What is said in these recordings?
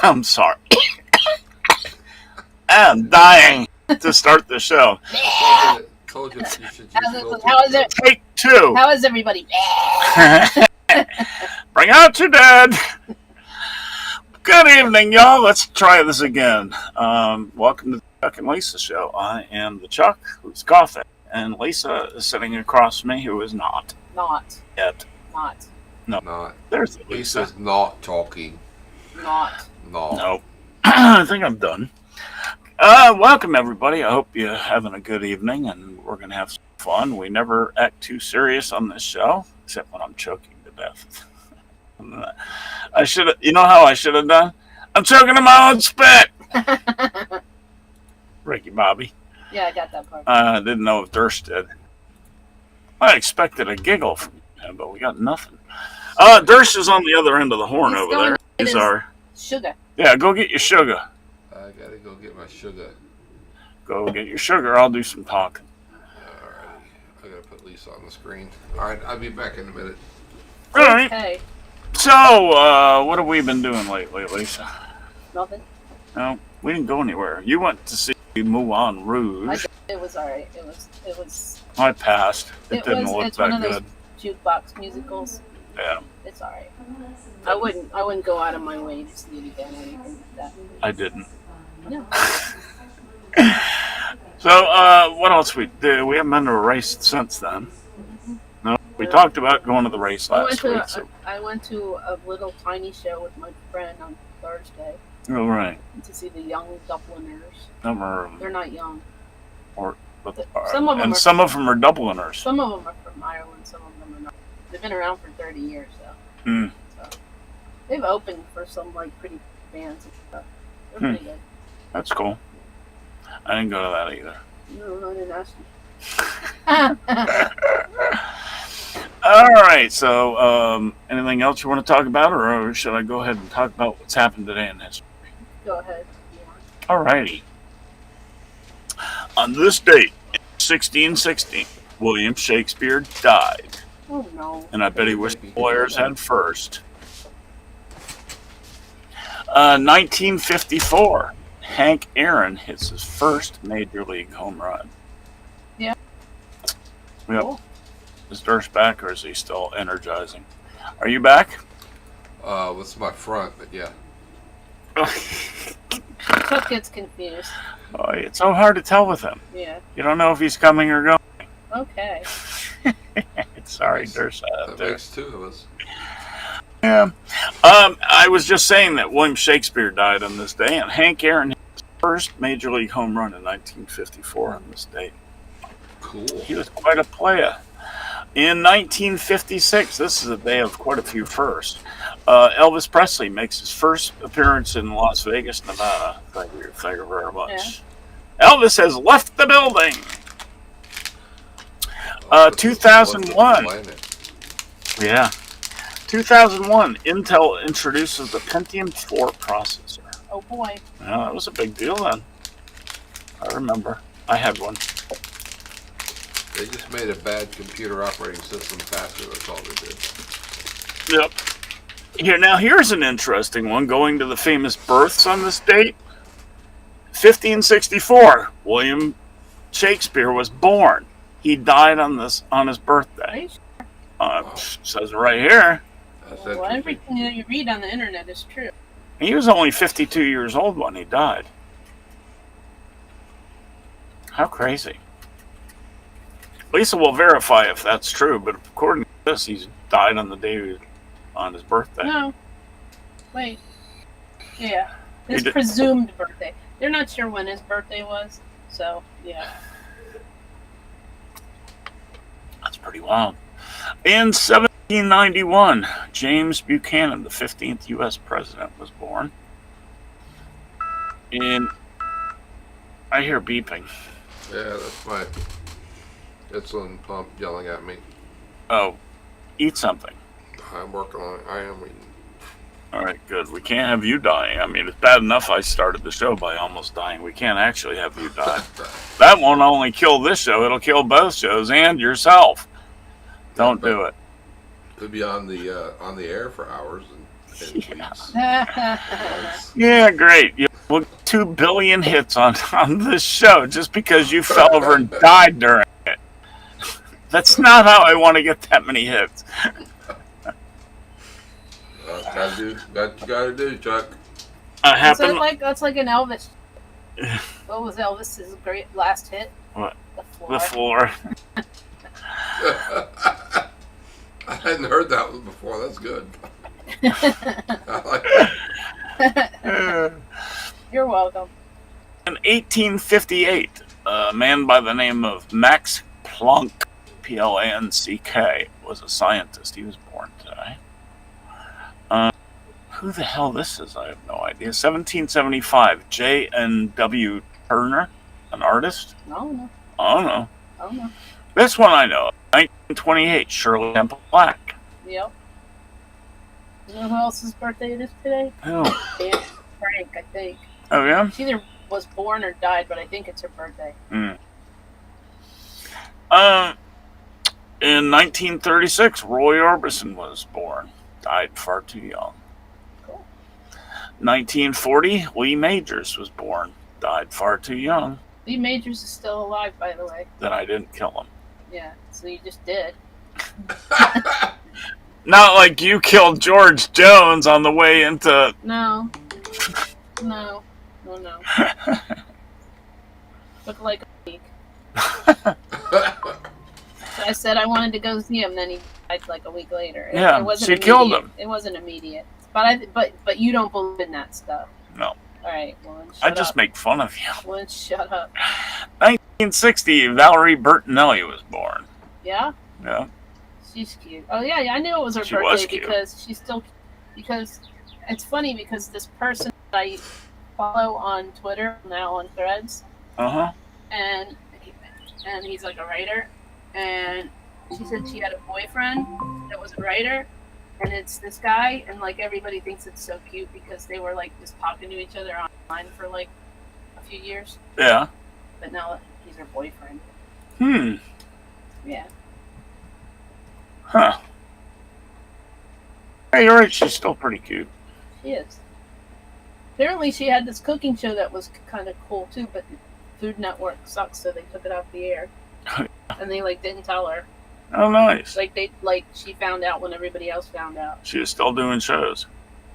I'm sorry. I'm dying to start the show. Told you should use How is it? Take two. How is everybody? Bring out your dad. Good evening, y'all. Let's try this again. Welcome to the Chuck and Lisa show. I am the Chuck who's coughing, and Lisa is sitting across from me who is not. Not. Yet. Not. No. Not. There's Lisa. Lisa's not talking. Not. No. No. I think I'm done. Welcome, everybody. I hope you're having a good evening, and we're going to have some fun. We never act too serious on this show, except when I'm choking to death. I should have, you know how I should have done? I'm choking on my own spit! Ricky Bobby. Yeah, I got that part. I didn't know if Durst did. I expected a giggle from him, but we got nothing. Durst is on the other end of the horn He's over going there. to get He's his our... sugar. Yeah, go get your sugar. I gotta go get my sugar. Go get your sugar. I'll do some talking. Alrighty. I gotta put Lisa on the screen. Alright, I'll be back in a minute. All right. Okay. So, what have we been doing lately, Lisa? Nothing. No, we didn't go anywhere. You went to see Moulin Rouge. It was alright. It was. I passed. It didn't look It's one that of those good. jukebox musicals. Yeah, It's alright. I wouldn't go out of my way to see it again or anything like that. I didn't. No. So, what else we did? We haven't been to a race since then. No, we talked about going to the race last week. I went to a little tiny show with my friend on Thursday Oh, right. to see the Young Dubliners. They're not young. some of them are Dubliners. Some of them are from Ireland. Some of them are not. They've been around for 30 years, though. Hmm. So they've opened for some pretty bands and stuff. They're pretty good. That's cool. I didn't go to that either. No, I didn't ask you. All right. So, anything else you want to talk about, or should I go ahead and talk about what's happened today in history? Go ahead. If you want. All righty. On this date, in 1616, William Shakespeare died, Oh no. and I bet he wished the lawyers had first. 1954, Hank Aaron hits his first major league home run. Yeah. Yep. Cool. Is Durst back, or is he still energizing? Are you back? What's my front? But yeah. Chuck gets confused. Oh, it's so hard to tell with him. Yeah. You don't know if he's coming or going. Okay. Sorry, Durst out That there. makes two of us. Yeah. I was just saying that William Shakespeare died on this day, and Hank Aaron hit his first major league home run in 1954 on this date. Cool. He was quite a player. In 1956, this is a day of quite a few firsts. Elvis Presley makes his first appearance in Las Vegas, Nevada. Thank you very much. Yeah. Elvis has left the building. 2001. Yeah. 2001, Intel introduces the Pentium 4 processor. Oh boy. Yeah, that was a big deal then. I remember. I had one. They just made a bad computer operating system faster. That's all they did. Yep. Here's an interesting one. Going to the famous births on this date. 1564, William Shakespeare was born. He died on his birthday. Says it right here. Well, everything that you read on the internet is true. He was only 52 years old when he died. How crazy. Lisa will verify if that's true, but according to this, he's died on the day on his birthday. No. Wait. Yeah. His presumed birthday. They're not sure when his birthday was, so yeah. That's pretty wild. In 1791, James Buchanan, the 15th U.S. president, was born. And I hear beeping. Yeah, that's my insulin pump yelling at me. Oh, eat something. I'm working on it. I am eating. All right, good. We can't have you dying. I mean, it's bad enough I started the show by almost dying. We can't actually have you die. That won't only kill this show, it'll kill both shows and yourself. Don't do it. Could be on the air for hours. And tweets. Yeah. Nice. Yeah, great. You will get 2 billion hits on this show just because you fell over and died during it. That's not how I want to get that many hits. Gotta do what you gotta do, Chuck. I happen. That's like an Elvis. What was Elvis's great last hit? What? The Floor. The floor. I hadn't heard that one before. That's good. I like that. You're welcome. In 1858, a man by the name of Max Planck, Planck, was a scientist. He was born today. Who the hell this is? I have no idea. 1775, J.N.W. Turner, an artist? No. I don't know. Oh no. This one I know. 1928, Shirley Temple Black. Yep. You know who else's birthday it is today? Oh, Dan Frank, I think. oh yeah? She either was born or died, but I think it's her birthday. In 1936, Roy Orbison was born. Died far too young. Cool. 1940, Lee Majors was born. Died far too young. Lee Majors is still alive, by the way. Then I didn't kill him. Yeah, so you just did. Not like you killed George Jones on the way into. No. Looked like a week. I said I wanted to go see him, then he died like a week later. Yeah, it wasn't she immediate. killed him. It wasn't immediate. But you don't believe in that stuff. No. All right, well, then I shut just up. make fun of you. Well, then shut up. 1960, Valerie Bertinelli was born. Yeah? Yeah. She's cute. Oh, yeah, I knew it was her She was birthday cute. because she's still... Because it's funny because this person that I follow on Twitter, now on Threads, Uh-huh. and he's like a writer, and she said she had a boyfriend that was a writer, and it's this guy, and like everybody thinks it's so cute because they were like just talking to each other online for like a few years, Yeah. but now he's her boyfriend. Yeah. Huh. Hey, you're right. She's still pretty cute. She is. Apparently, she had this cooking show that was kind of cool too, but Food Network sucks, so they took it off the air, and they like didn't tell her. Oh, nice. She found out when everybody else found out. She is still doing shows.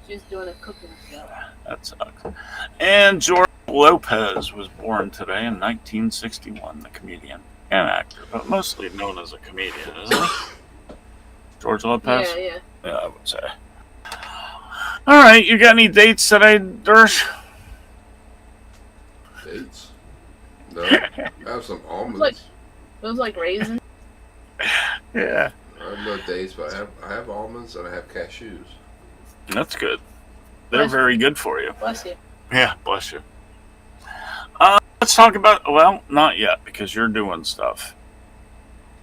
She was doing a cooking show. That sucks. And George Lopez was born today in 1961, the comedian and actor, but mostly known as a comedian, isn't he? George Lopez? Yeah. Yeah, I would say. All right, you got any dates today, Dersh? Dates? No. I have some almonds. Those like raisins. Yeah, I have no dates, but I have almonds and I have cashews. that's good. They're Bless you. very good for you. Bless you. Yeah, bless you. Let's talk about, well, not yet, because you're doing stuff.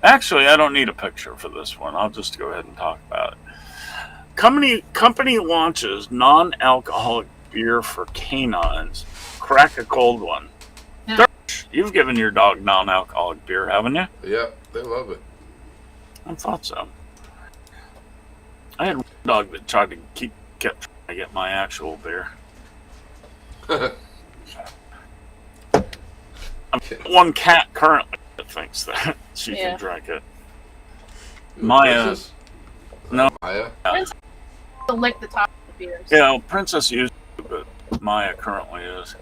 Actually, I don't need a picture for this one. I'll just go ahead and talk about it. Company launches non-alcoholic beer for canines. Crack a cold one. Yeah. Dersh, you've given your dog non-alcoholic beer, haven't you? Yep, they love it. I thought so. I had a dog that tried to kept trying to get my actual beer. One cat currently that thinks that she Yeah. can drink it. Who, Maya. Princess? No. Maya? To lick the top of the beers. Yeah, well, Princess used to, but Maya currently is.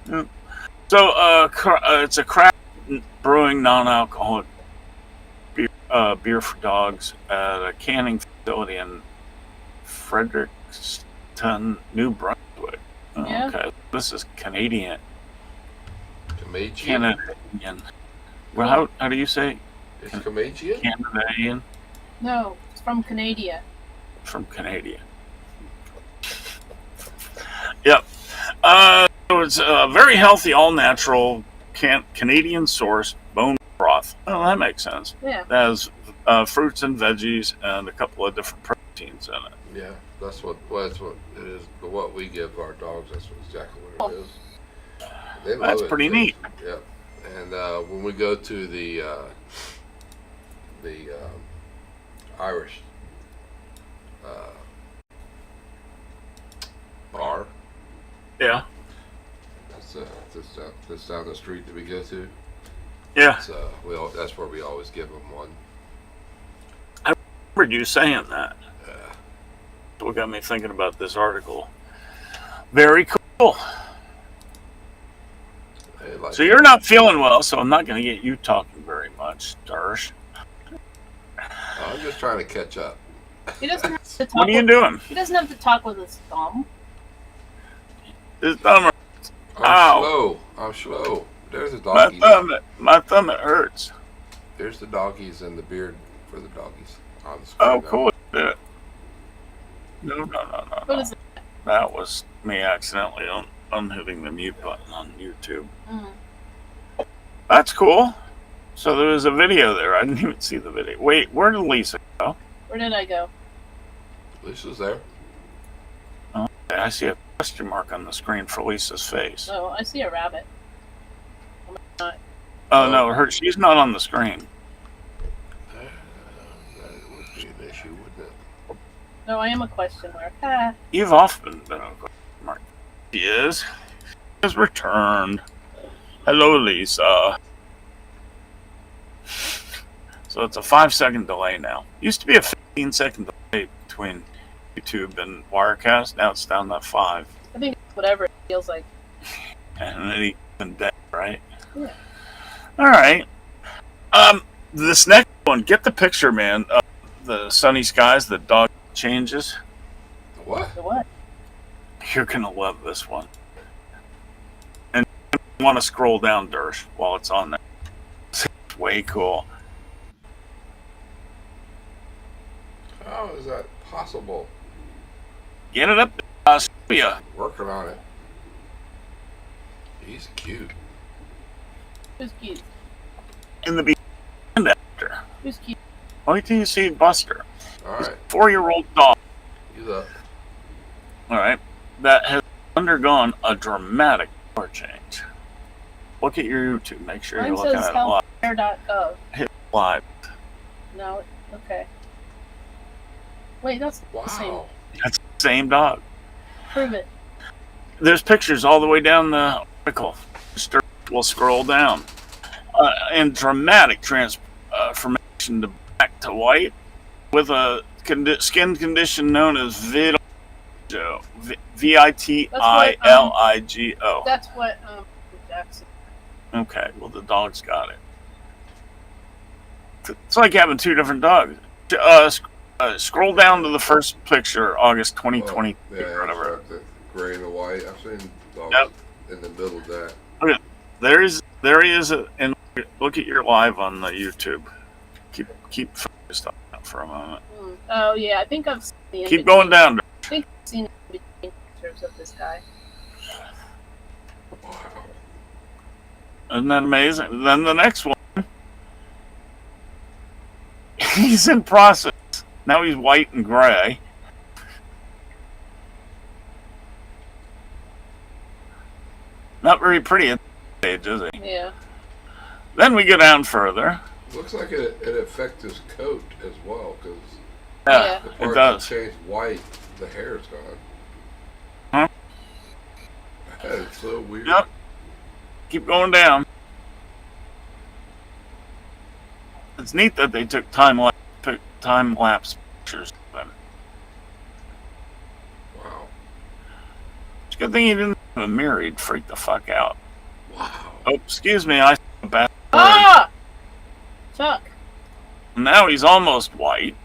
Yeah. So, it's a craft brewing non-alcoholic beer for dogs at a canning facility in Fredericton, New Brunswick. Oh, Yeah. Okay, this is Canadian. Canadian? Canadian. Well, how do you say It's Canadian? Canadian? No, it's from Canada. From Canada. Yep. So it's a very healthy, all-natural Canadian source bone broth. Oh, that makes sense. Yeah. It has fruits and veggies and a couple of different proteins in it. Yeah, that's what it is. But what we give our dogs, that's exactly what it is. They love That's it, pretty too. neat. Yep. And when we go to the Irish Yeah. That's this down the street that we go to. Yeah. It's, that's where we always give them one. I remembered you saying that. Yeah. What got me thinking about this article. Very cool. They like So you're not feeling well, so I'm not going to get you talking very much, Darsh. I'm just trying to catch up. He doesn't have to talk. What are you doing? He doesn't have to talk with his thumb. This thumb, I'm slow. There's the my doggies. thumb, it hurts. There's the doggies and the beard for the doggies on the screen. Oh, now. cool. No. What is it? That was me accidentally unhitting the mute button on YouTube. Mm. That's cool. So there was a video there. I didn't even see the video. Wait, where did Lisa go? Where did I go? Lisa's there. I see a question mark on the screen for Lisa's face. Oh, I see a rabbit. Oh, no, she's not on the screen. That would be an issue, wouldn't it? No, I am a question mark. Ah. You've often been a question mark. She is. She has returned. Hello, Lisa. So it's a 5-second delay now. Used to be a 15-second delay between YouTube and Wirecast. Now it's down to 5. I think it's whatever it feels like. And it even dead, right? Yeah. All right. This next one, get the picture, man. The sunny skies, the dog changes. What? The what? You're gonna love this one. And you want to scroll down, Dersh, while it's on there. It's way cool. How is that possible? Get it up to Australia. Working on it. He's cute. Who's cute? In the beginning after. Who's cute? Wait till you see Buster. All He's right. a 4-year-old dog. He's up. All right. That has undergone a dramatic color change. Look at your YouTube. Make sure Mine you're looking says at it live. healthcare.gov. Hit live. No, okay. Wait, that's the same. Wow. That's the same dog. Prove it. There's pictures all the way down the article. We'll scroll down. And dramatic transformation to back to white with a skin condition known as vitiligo. Vitiligo. That's what Jackson. Okay, well, the dog's got it. It's like having 2 different dogs. Scroll down to the first picture, August 2020. Yeah, or whatever. it's like the gray and the white. I've seen dogs Yep. in the middle of that. There he is, and look at your live on the YouTube. Keep focused on that for a moment. Oh yeah, I think I've seen the Keep going down. I think I've seen the pictures of this guy. Wow. Isn't that amazing? Then the next one, he's in process. Now he's white and gray. Not very pretty at this stage, is he? Yeah. Then we go down further. Looks like it affects his coat as well, because Yeah, the it part that does. changed white, the hair's gone. Huh? That is so weird. Yep. Keep going down. It's neat that they took time lapse pictures of him. Wow. It's a good thing he didn't have a mirror. He'd freak the fuck out. Wow. Oh, excuse me, I said a bad word. Ah! Chuck. Now he's almost white.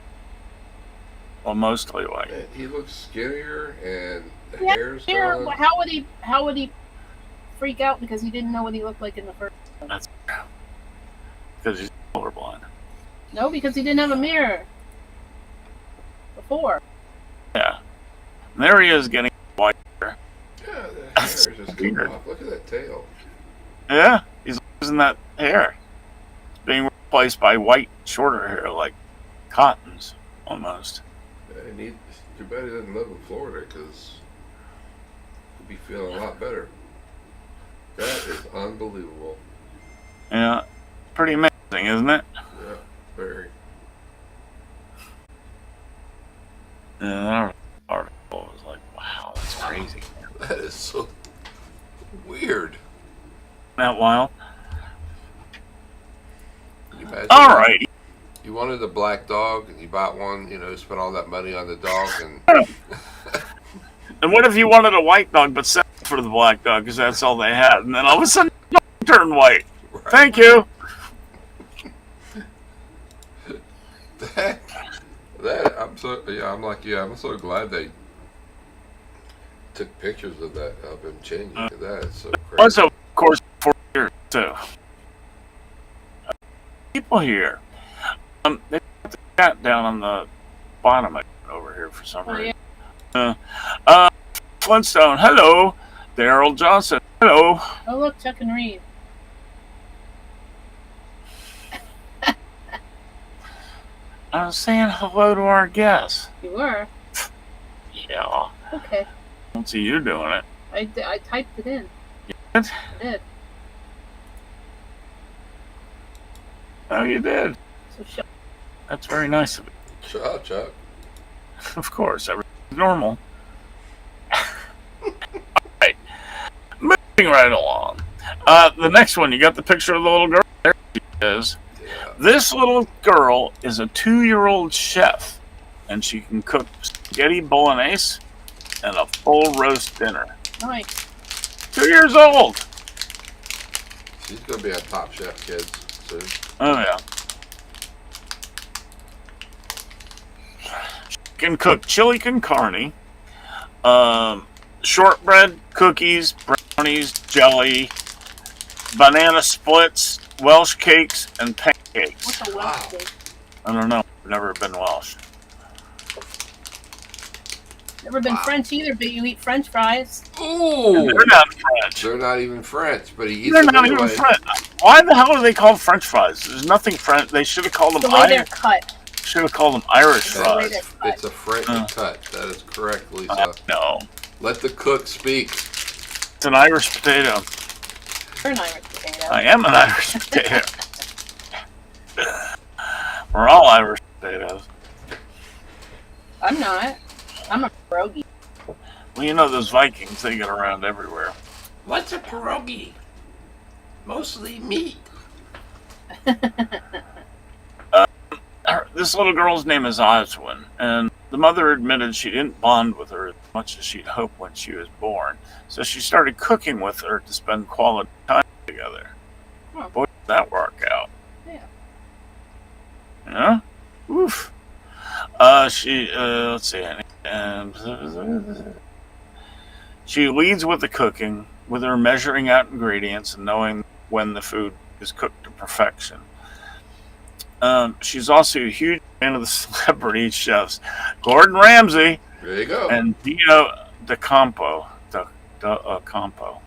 Well, mostly white. Man, he looks skinnier and the Yeah, hair's Here, gone. how would he freak out because he didn't know what he looked like in the first? That's because he's colorblind. No, because he didn't have a mirror before. Yeah. And there he is getting white. Yeah, the hair is just coming Weird. off. Look at that tail. Yeah, he's losing that hair. It's being replaced by white, shorter hair, like Cotton's, almost. Yeah, too bad he doesn't live in Florida, because he'd be feeling a lot better. That is unbelievable. Yeah, pretty amazing, isn't it? Yeah, very. Yeah, that article was like, wow, that's crazy. That is so. weird. That wild. Can you imagine All that? right. You wanted a black dog, and you bought one. Spent all that money on the dog, and And what if you wanted a white dog but settled for the black dog because that's all they had, and then all of a sudden the dog turned white? right. Thank you. that I'm like I'm so glad they took pictures of him changing to that. It's so crazy. Also, of course, 4 years too. People here, they got the cat down on the bottom of it over here for some Oh, reason. yeah. Flintstone, hello. Daryl Johnson, hello. Oh, look, Chuck and Reed. I was saying hello to our guests. You were? Yeah, Okay. I don't see you doing it. I typed it in. did? I did. Oh, you did. So show. That's very nice of you. Shut up, Chuck. Of course, everything's normal. Alright. Moving right along. The next one, you got the picture of the little girl? There she is. Yeah. This little girl is a 2-year-old chef, and she can cook spaghetti bolognese and a full roast dinner. Nice. 2 years old! She's gonna be on Top Chef, kids, soon. Oh, yeah. She can cook chili con carne, shortbread, cookies, brownies, jelly, banana splits, Welsh cakes, and pancakes. What's a Welsh Wow. cake? I don't know. I've never been Welsh. Never been Wow. French either, but you eat French fries. Ooh, They're not French. they're not even French, but he eats They're them not anyway. even French. Why the hell are they called French fries? There's nothing French. They should have called them The way they're Irish. cut. Should have called them Irish The way fries. they're cut. It's a French cut. That is correct, Lisa. No, Let the cook speak. it's an Irish potato. You're an Irish potato. I am an Irish potato. We're all Irish potatoes. I'm not. I'm a pierogi. Well, you know those Vikings, they get around everywhere. What's a pierogi? Mostly meat. This little girl's name is Oswin, and the mother admitted she didn't bond with her as much as she'd hoped when she was born. So she started cooking with her to spend quality time together. Huh. Boy, did that work out. Yeah. Yeah? Oof. Let's see. She leads with the cooking, with her measuring out ingredients and knowing when the food is cooked to perfection. She's also a huge fan of the celebrity chefs Gordon Ramsay There you go. and Dino DeCampo. Campo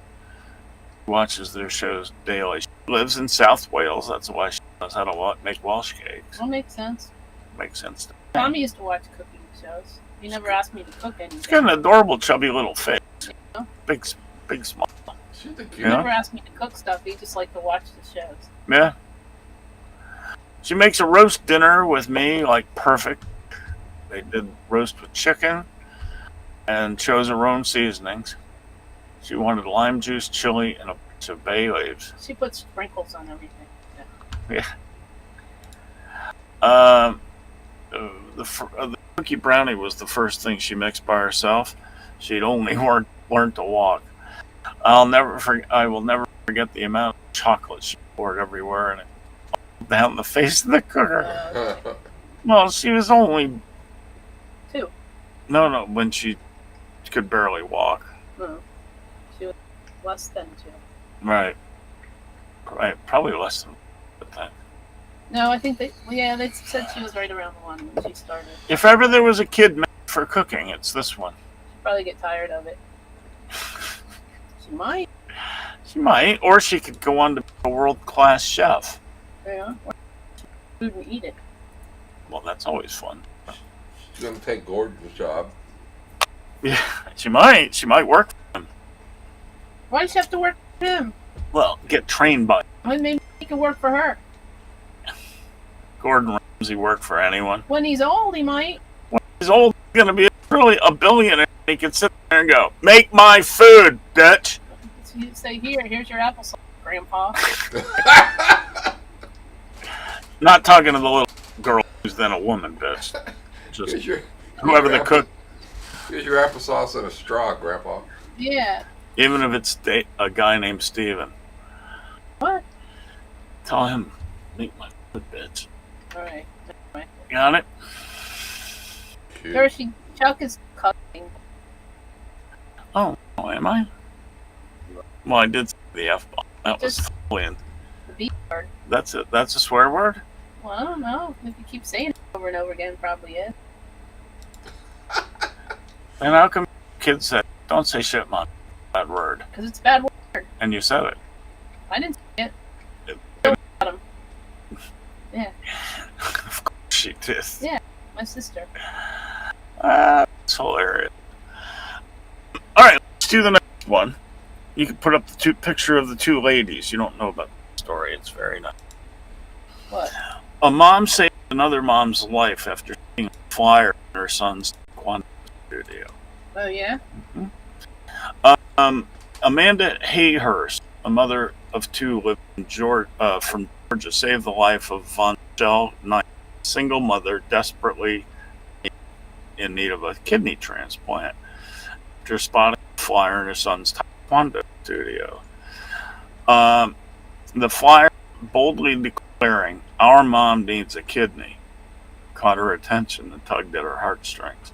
watches their shows daily. She lives in South Wales. That's why she knows how to make Welsh cakes. That makes sense. Makes sense. Tommy used to watch cooking shows. He never asked me to cook anything. She's got an adorable, chubby little face. Yeah. Big smile. She's the He cute. Yeah. never asked me to cook stuff. He just liked to watch the shows. Yeah. She makes a roast dinner with me, like perfect. They did roast with chicken and chose her own seasonings. She wanted lime juice, chili, and a bunch of bay leaves. She puts sprinkles on everything. The cookie brownie was the first thing she mixed by herself. She'd only learned to walk. I will never forget the amount of chocolate she poured everywhere and it fell down the face of the cooker. Well, she was only 2. no, when she could barely walk. No. She was less than 2. Right, probably less than that. No, I think they said she was right around the 1 when she started. If ever there was a kid made for cooking, it's this one. She'd probably get tired of it. She might. She might, or she could go on to be a world-class chef. Yeah. Food and eat it. Well, that's always fun. She's gonna take Gordon's job. Yeah, she might. She might work. Why does she have to work for him? Well, get trained by Why maybe he can work for her? Gordon Ramsay. Work for anyone. When he's old, he might. When he's old, he's gonna be really a billionaire. He can sit there and go, "Make my food, bitch." You say, here's your applesauce, Grandpa. Not talking to the little girl who's then a woman, bitch. Just Here's your, whoever the cook, here's your applesauce in a straw, Grandpa. Yeah. even if it's a guy named Steven. What? Tell him, meet my food, bitch. All right. Got it? Cute. Hershey, Chuck is cussing. Oh, am I? Well, I did say the F-bomb. That was Just- fluent. The B word. That's it. That's a swear word? Well, I don't know. If you keep saying it over and over again, probably is. And how come kids say, don't say shit, Mom? That word. Because it's a bad word. And you said it. I didn't say it. Yeah, Of course she did. Yeah. my sister. It's hilarious. Alright, let's do the next one. You can put up the picture of the two ladies. You don't know about the story. It's very nice. What? A mom saved another mom's life after seeing a flyer in her son's taekwondo studio. Oh, yeah? Amanda Hayhurst, a mother of two, lived in from Georgia, saved the life of Von Schell Knight, a single mother desperately in need of a kidney transplant after spotting a flyer in her son's taekwondo studio. The flyer boldly declaring, "Our mom needs a kidney," caught her attention and tugged at her heartstrings.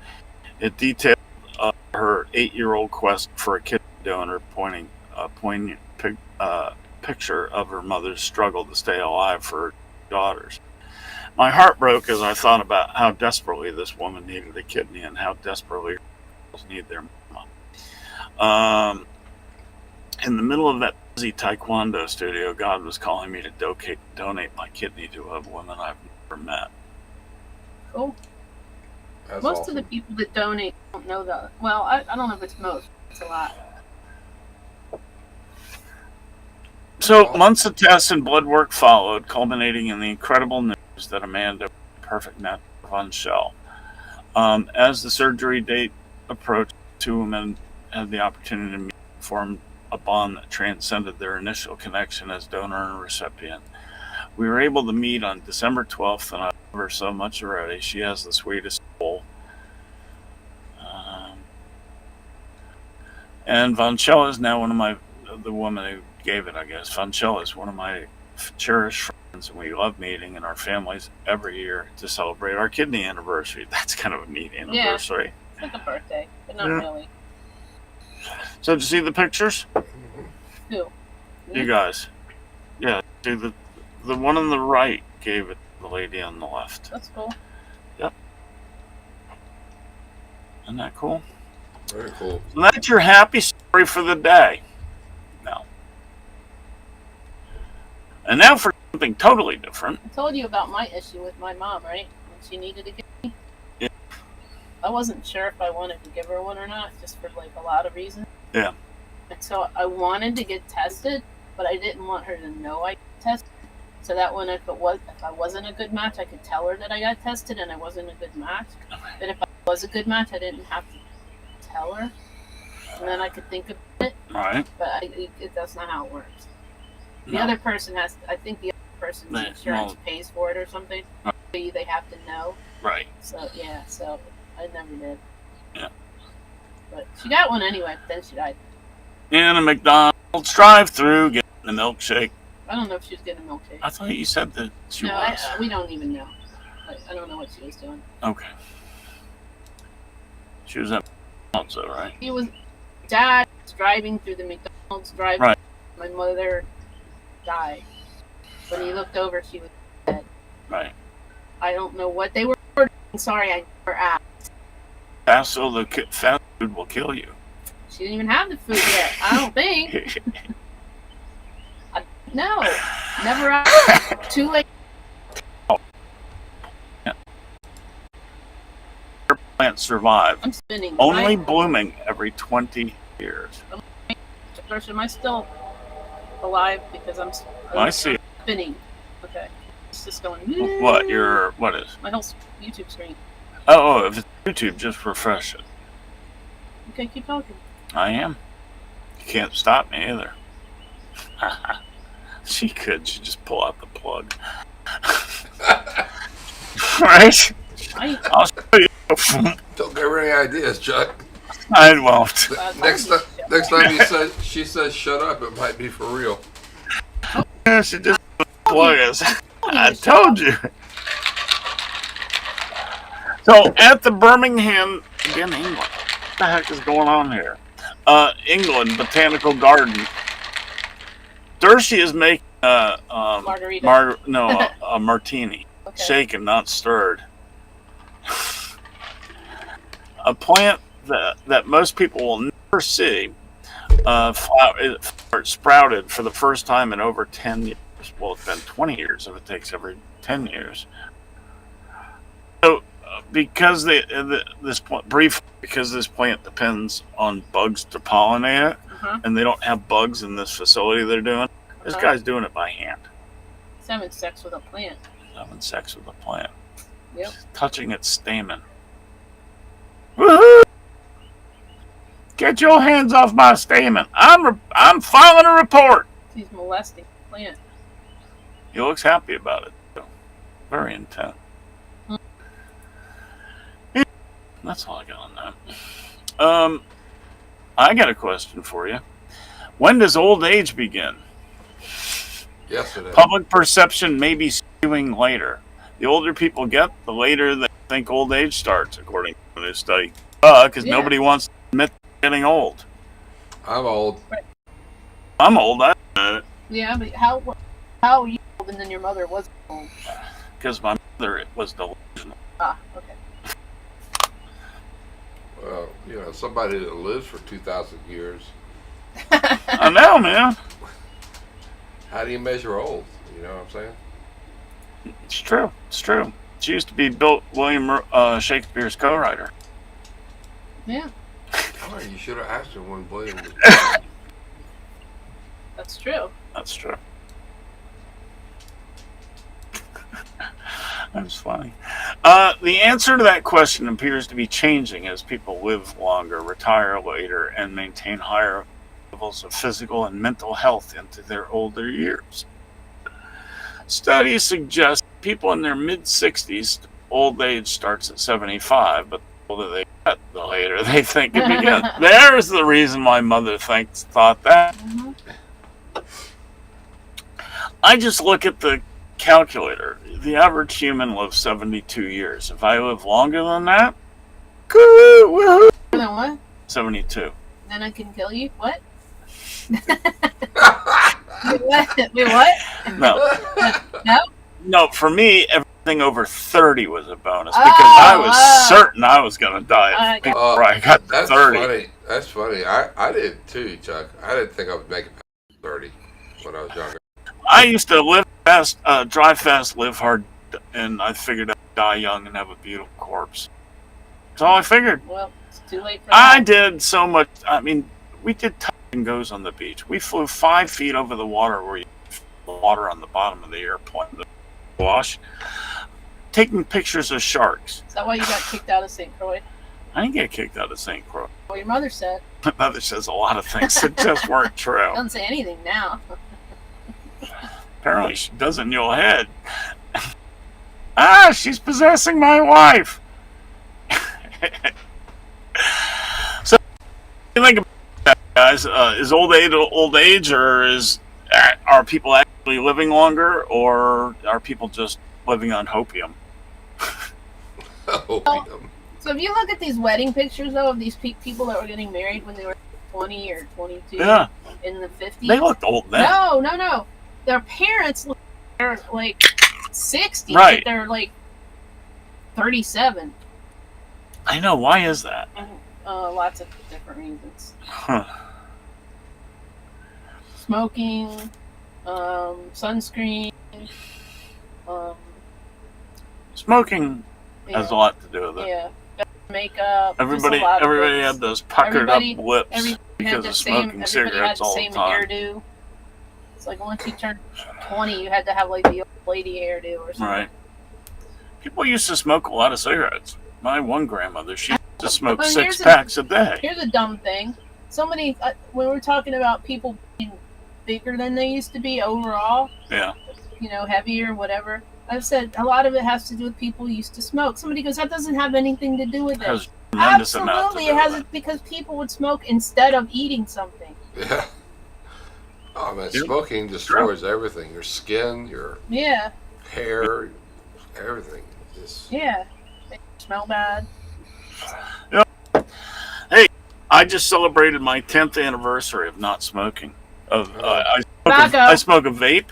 It detailed her 8-year-old quest for a kidney donor, pointing a poignant picture of her mother's struggle to stay alive for her daughters. My heart broke as I thought about how desperately this woman needed a kidney and how desperately girls need their mom. In the middle of that busy taekwondo studio, God was calling me to donate my kidney to a woman I've never met. Cool. That's Most awesome. of the people that donate don't know that. Well, I don't know if it's most. It's a lot. So months of tests and blood work followed, culminating in the incredible news that Amanda was a perfect match for Von Schell. As the surgery date approached, the two women had the opportunity to meet and form a bond that transcended their initial connection as donor and recipient. We were able to meet on December 12th, and I love her so much already. She has the sweetest soul. And Von Schell is now the woman who gave it, I guess. Von Schell is one of my cherished friends, and we love meeting in our families every year to celebrate our kidney anniversary. That's kind of a neat anniversary. It's like a birthday, but not Yeah. really. So, did you see the pictures? Who? You guys. Yeah, see the one on the right gave it to the lady on the left. That's cool. Isn't that cool? Very cool. So that's your happy story for the day. No. And now for something totally different. I told you about my issue with my mom, right? When she needed a kidney. Yeah. I wasn't sure if I wanted to give her one or not, just for like a lot of reasons. Yeah. And so I wanted to get tested, but I didn't want her to know I got tested. So that when if I wasn't a good match, I could tell her that I got tested and I wasn't a good match. But if I was a good match, I didn't have to tell her, and then I could think of it. Right. But that's not how it works. The No. other person has. I think the other person's They- insurance well- pays for it or something. Right. So they have to know. Right. So yeah. So I never did. Yeah. But she got one anyway. But then she died. In a McDonald's drive-through, getting the milkshake. I don't know if she was getting a milkshake. I thought you said that she No, was. we don't even know. I don't know what she was doing. Okay. She was at McDonald's, though, right? He was. Dad was driving through the McDonald's drive. Right. My mother died. When he looked over, she was dead. Right. I don't know what they were ordering. Sorry, I never asked. Fast food will kill you. She didn't even have the food yet. I don't think. No, never asked. Too late. Plants survive, I'm spinning. only blooming every 20 years. Am I still alive? Because I'm I see. spinning. Okay. It's just going. What is? My whole YouTube screen. Oh, if it's YouTube, just refresh it. Okay, keep talking. I am. You can't stop me either. She could. She'd just pull out the plug. Right? I'll show you. Don't give her any ideas, Chuck. I won't. Next time she says shut up, it might be for real. Yeah, she just plug us. I told you. So at the Birmingham, again, England. What the heck is going on here? England Botanical Garden. Dershey is making Margarita. a martini, Okay. shaken, not stirred. A plant that most people will never see sprouted for the first time in over 10 years. Well, it's been 20 years if it takes every 10 years. So, because this plant depends on bugs to pollinate it, and they don't have bugs in this facility they're doing, this guy's doing it by hand. He's having sex with a plant. Having sex with a plant. Yep. Touching its stamen. Woohoo! Get your hands off my stamen. I'm filing a report. He's molesting the plant. He looks happy about it, though. Very intent. Yeah, that's all I got on that. I got a question for you. When does old age begin? Yesterday. Public perception may be skewing later. The older people get, the later they think old age starts, according to a new study. Because nobody wants to admit they're getting old. I'm old. I'm old. Yeah, but how are you old and then your mother was old? Because my mother was delusional. Ah, okay. Well, somebody that lives for 2,000 years. I know, man. How do you measure old? You know what I'm saying? It's true. It's true. She used to be William Shakespeare's co-writer. Yeah, Oh, you should have asked her when William was. that's true. That's true. That's funny. The answer to that question appears to be changing as people live longer, retire later, and maintain higher levels of physical and mental health into their older years. Studies suggest people in their mid-60s, old age starts at 75, but the older they get, the later they think it begins. There's the reason my mother thought that. Mm-hmm. I just look at the calculator. The average human lives 72 years. If I live longer than that, woohoo! Then what? 72. Then I can kill you? What? Wait, what? Wait, what? No. No? No, for me, everything over 30 was a bonus because I was certain I was going to die before I got to That's 30. funny. That's funny. I did too, Chuck. I didn't think I would make it past 30 when I was younger. I used to live fast, drive fast, live hard, and I figured I'd die young and have a beautiful corpse. That's all I figured. Well, it's too late for I that. did so much. I mean, we did touch and goes on the beach. We flew 5 feet over the water where you the water on the bottom of the airplane, the wash, taking pictures of sharks. Is that why you got kicked out of St. Croix? I didn't get kicked out of St. Croix. Well, your mother said. My mother says a lot of things that just weren't true. Doesn't say anything now. Apparently she does in your head. She's possessing my wife. So, what do you think about that, guys? Is old age, or are people actually living longer, or are people just living on hopium? Opium. So if you look at these wedding pictures, though, of these people that were getting married when they were 20 or 22 Yeah, in the 50s. they looked old then. No. Their parents look they're like 60, Right. but they're like 37. I know. Why is that? Lots of different reasons. Huh. Smoking, sunscreen, Smoking yeah, has a lot to do with it. yeah, makeup. Everybody had those puckered up lips because of smoking cigarettes all the time. Hairdo. It's like once you turned 20, you had to have like the old lady hairdo or something. Right. People used to smoke a lot of cigarettes. My one grandmother, she used to smoke Well, 6 packs a day. Here's a dumb thing. somebody when we're talking about people being bigger than they used to be overall, Yeah. Heavier, whatever. I've said a lot of it has to do with people who used to smoke. Somebody goes, that doesn't have anything to do with It it. has a tremendous amount to Absolutely, do it has with it because people would smoke instead of eating something. Yeah. Oh man, Yeah. smoking destroys everything. Your skin, your Yeah, hair, everything. Just yeah. They smell bad. I just celebrated my 10th anniversary of not smoking. Tobacco. I smoke a vape,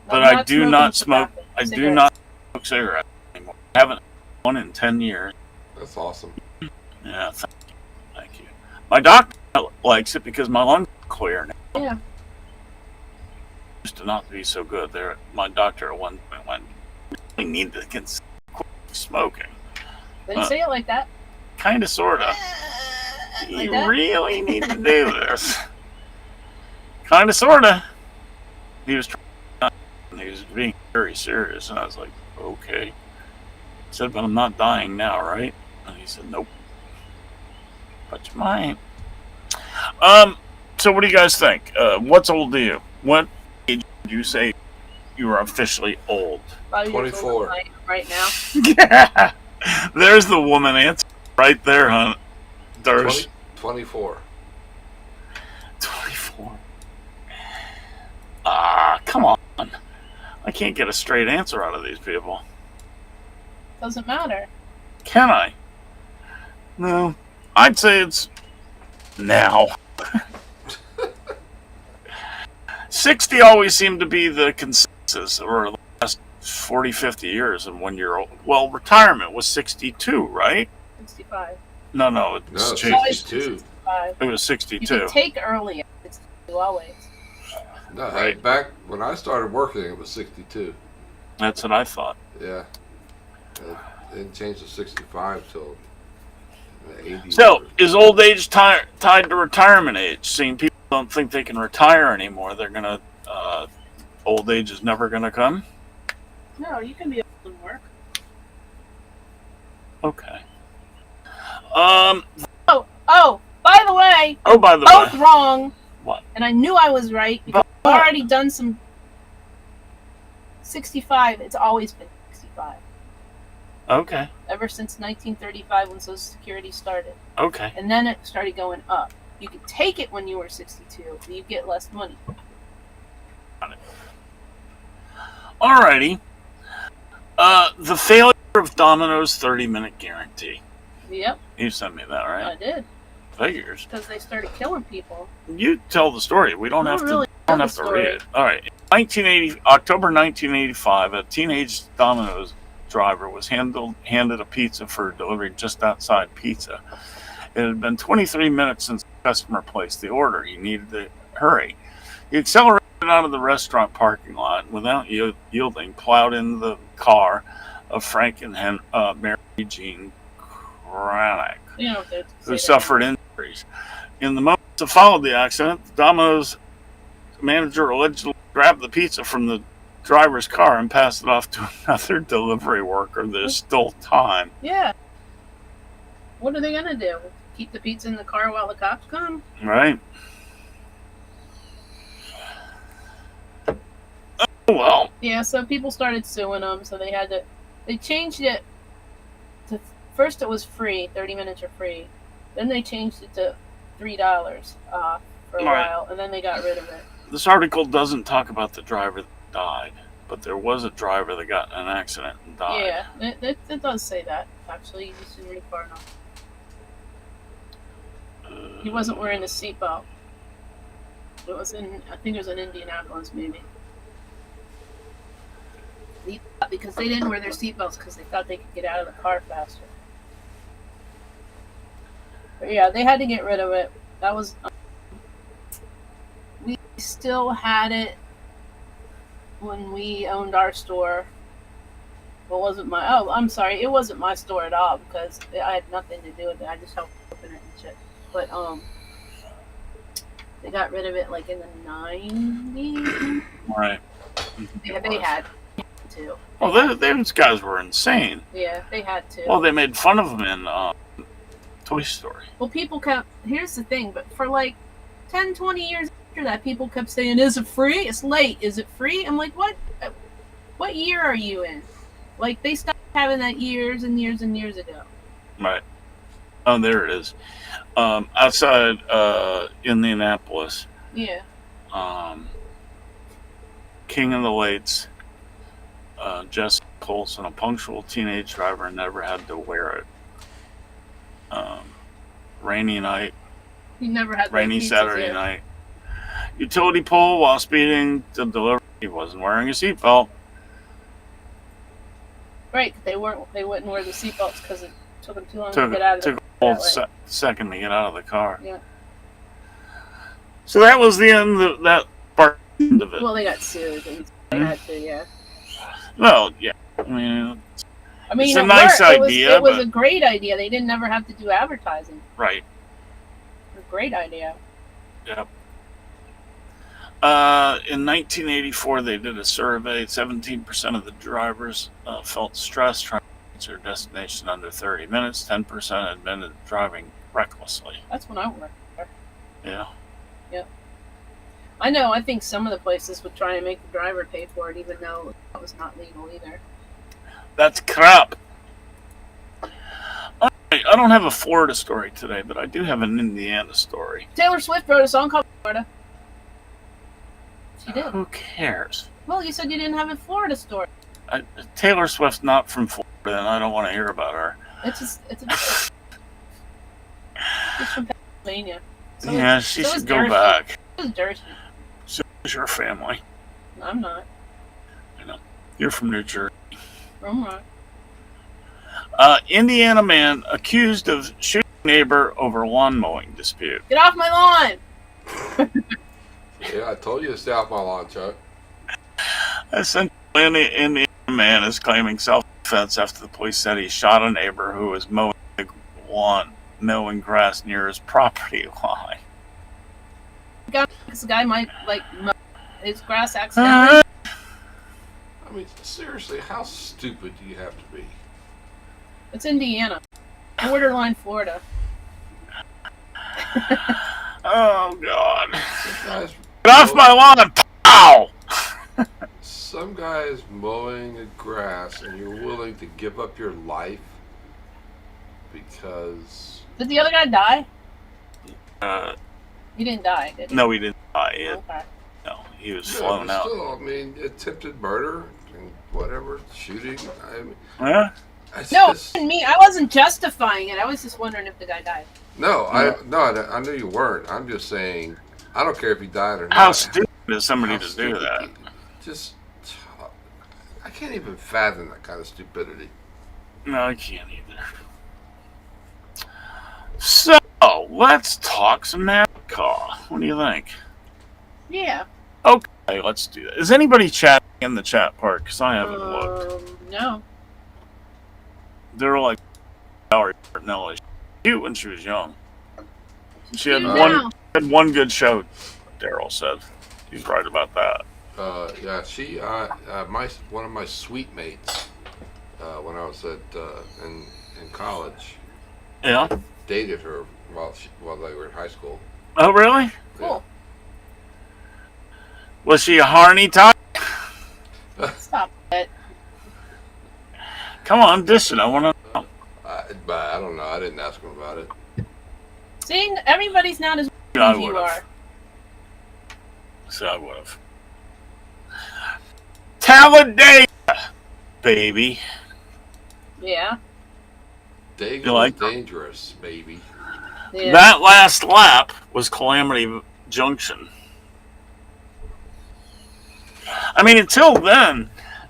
but I'm I do smoking not smoke. tobacco. I do Cigarettes. not smoke cigarettes anymore. I haven't had one in 10 years. that's awesome. Yeah, thank you. My doctor likes it because my lungs are clear now. Yeah. Used to not be so good. There, my doctor at one point went, "You need to quit smoking." Didn't say it like that. Kind of, sorta. Like You that? really need to do this. Kind of, sorta. He was trying. He was being very serious, and I was like, "Okay." I said, "But I'm not dying now, right?" And he said, "Nope." But you might. So what do you guys think? What's old to you? What age would you say you are officially old? 5 years old 24. right now. Yeah. There's the woman answer right there, huh? There's 24. 24. Come on. I can't get a straight answer out of these people. Doesn't matter. Can I? No. I'd say it's now. 60 always seemed to be the consensus over the last 40, 50 years. And when you're old, well, retirement was 62, right? 65. No, it No, was it's changed. 62. 65. It was You 62. can take early at 62 always. No, Right. back when I started working, it was 62. That's what I thought. Yeah. It didn't change to 65 till the 80s. So, is old age tied to retirement age? Seeing people don't think they can retire anymore, they're gonna. Old age is never gonna come. No, you can be old and work. Okay. Oh, by the way, Oh, by the both way, wrong. What? And I knew I was right because But- I've already done some 65. It's always been 65. okay, Ever since 1935 when Social Security started. okay. And then it started going up. You could take it when you were 62, but you get less money. Alrighty. The failure of Domino's 30-minute guarantee. Yep, You sent me that, I right? did. Figures. Because they started killing people. You tell the story. We don't I have don't to. really Don't know have the to read story. it. All right. October 1985, a teenage Domino's driver was handed a pizza for delivery just outside Pizza. It had been 23 minutes since the customer placed the order. He needed to hurry. He accelerated out of the restaurant parking lot and without yielding, plowed into the car of Frank and Mary Jean Cranick, You know, they who say suffered injuries. In the moments that followed the accident, the Domino's manager allegedly grabbed the pizza from the driver's car and passed it off to another delivery worker. There's still time. that. Yeah. What are they going to do? Keep the pizza in the car while the cops come? Right? Oh, well, Yeah, so people started suing them, so they changed it to, first it was free, 30 minutes are free. Then they changed it to $3 off for a Right. while, and then they got rid of it. this article doesn't talk about the driver that died, but there was a driver that got in an accident and died. Yeah, it does say that, actually. You just didn't read far enough. He wasn't wearing a seatbelt. It was I think it was in Indianapolis, maybe. Because they didn't wear their seatbelts because they thought they could get out of the car faster. But yeah, they had to get rid of it. That was. We still had it when we owned our store. Well, wasn't my. Oh, I'm sorry. It wasn't my store at all because I had nothing to do with it. I just helped open it and shit. But they got rid of it like in the 90s. Right. Yeah, they had to. Well, those guys were insane. Yeah, they had to. Well, they made fun of him in Toy Story. Well, people kept. Here's the thing, but for like 10, 20 years after that, people kept saying, "Is it free? It's late. Is it free?" I'm like, what? What year are you in? Like, they stopped having that years and years and years ago. Right. Oh, there it is. Outside Indianapolis, Yeah. King of the Lakes, Jesse Colson, a punctual teenage driver, never had to wear it. Rainy night, He never had rainy pizzas Saturday yet. night. Utility pole while speeding to deliver. He wasn't wearing a seatbelt. Right, they wouldn't wear the seatbelts because it took them too long Took to get out of a the whole that way. second to get out of the car. Yeah. So that was the end of that part of it. Well, they got sued. They had to, yeah. Well, yeah. I mean, it's a it nice worked. idea, It was but- a great idea. They didn't ever have to do advertising. right. A great idea. Yep. In 1984, they did a survey. 17% of the drivers felt stressed trying to reach their destination under 30 minutes. 10% admitted driving recklessly. That's when I worked there. Yeah. I know. I think some of the places would try and make the driver pay for it, even though that was not legal either. That's crap. All right, I don't have a Florida story today, but I do have an Indiana story. Taylor Swift wrote a song called Florida. She did. Who cares? Well, you said you didn't have a Florida story. Taylor Swift's not from Florida, and I don't want to hear about her. It's from Pennsylvania. So Yeah, she so should is go Jersey. back. It's Jersey. So is your family. I'm not. You're from New Jersey. I'm not. Indiana man accused of shooting neighbor over lawn mowing dispute. Get off my lawn! Yeah, I told you to stay off my lawn, Chuck. Essentially, an Indiana man is claiming self-defense after the police said he shot a neighbor who was mowing grass near his property line. This guy might mow his grass accidentally. I mean, seriously, how stupid do you have to be? It's Indiana, borderline Florida. Oh God! Some guys, Get off my lawn! Pow! some guys mowing the grass, and you're willing to give up your life because Did the other guy die? He didn't die, did he? No, he didn't die yet. Okay. No, he was yeah, flown but out. still, I mean, attempted murder and whatever, shooting. I mean, Yeah? I No, it just, wasn't me. I wasn't justifying it. I was just wondering if the guy died. no, I knew you weren't. I'm just saying, I don't care if he died or not. How stupid is somebody How to do stupid. that? Just, I can't even fathom that kind of stupidity. No, I can't either. So, let's talk some NASCAR. What do you think? Yeah. Hey, let's do that. Is anybody chatting in the chat part? Because I haven't looked. No. They're like Valerie Bertinelli. Cute when she was young. She had Cute one now. good show, Daryl said. He's right about that. Yeah, she, one of my suite mates, when I was in college, Yeah? dated her while they were in high school. Oh, really? Cool. Was she a Harney type? Stop it. Come on, dish it. I want to know. But I don't know. I didn't ask him about it. See, everybody's not as I as you would are. have. So I would have. Talladega, baby. Yeah. Dega You like was her? dangerous, baby. Yeah. That last lap was Calamity Junction. I mean, until then,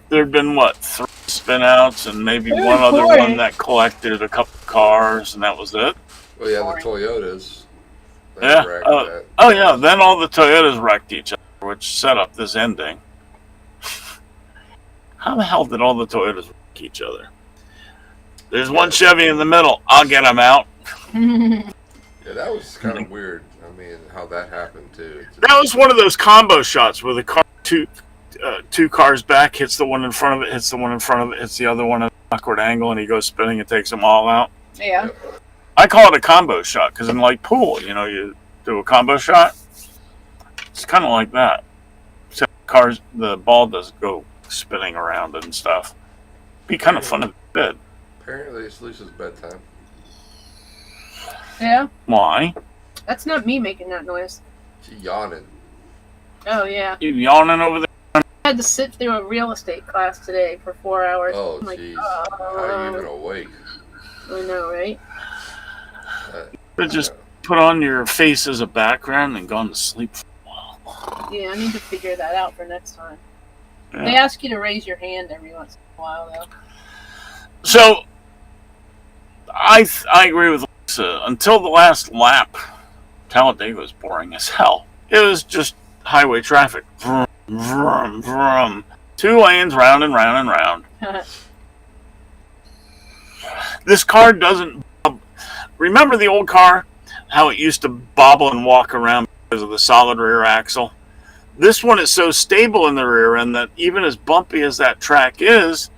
there'd been, 3 spinouts and maybe It was one other boring. one that collected a couple cars, and that was it. Well, yeah, Boring. the Toyotas. They Yeah. wrecked that. Oh, yeah, then all the Toyotas wrecked each other, which set up this ending. How the hell did all the Toyotas wreck each other? There's one Chevy in the middle. I'll get him out. Yeah, that was kind of weird. I mean, how that happened too. That was one of those combo shots where the car two cars back hits the one in front of it, hits the one in front of it, hits the other one at an awkward angle, and he goes spinning and takes them all out. Yeah. I call it a combo shot because in like pool, you do a combo shot. It's kind of like that. Except the ball doesn't go spinning around and stuff. Be kind of fun if it did. Apparently, it's Lisa's bedtime. Yeah, Why? that's not me making that noise. She yawning. Oh yeah, You yawning over there? I had to sit through a real estate class today for 4 hours. Oh, I'm like, jeez. How are you even oh, awake? I know, right? But just put on your face as a background and gone to sleep for a while. Yeah, I need to figure that out for next time. Yeah. They ask you to raise your hand every once in a while, though. So, I agree with Lisa. Until the last lap, Talladega was boring as hell. It was just highway traffic. Vroom, vroom, vroom. 2 lanes, round and round and round. This car doesn't... Remember the old car? How it used to bobble and walk around because of the solid rear axle? This one is so stable in the rear end that even as bumpy as that track is,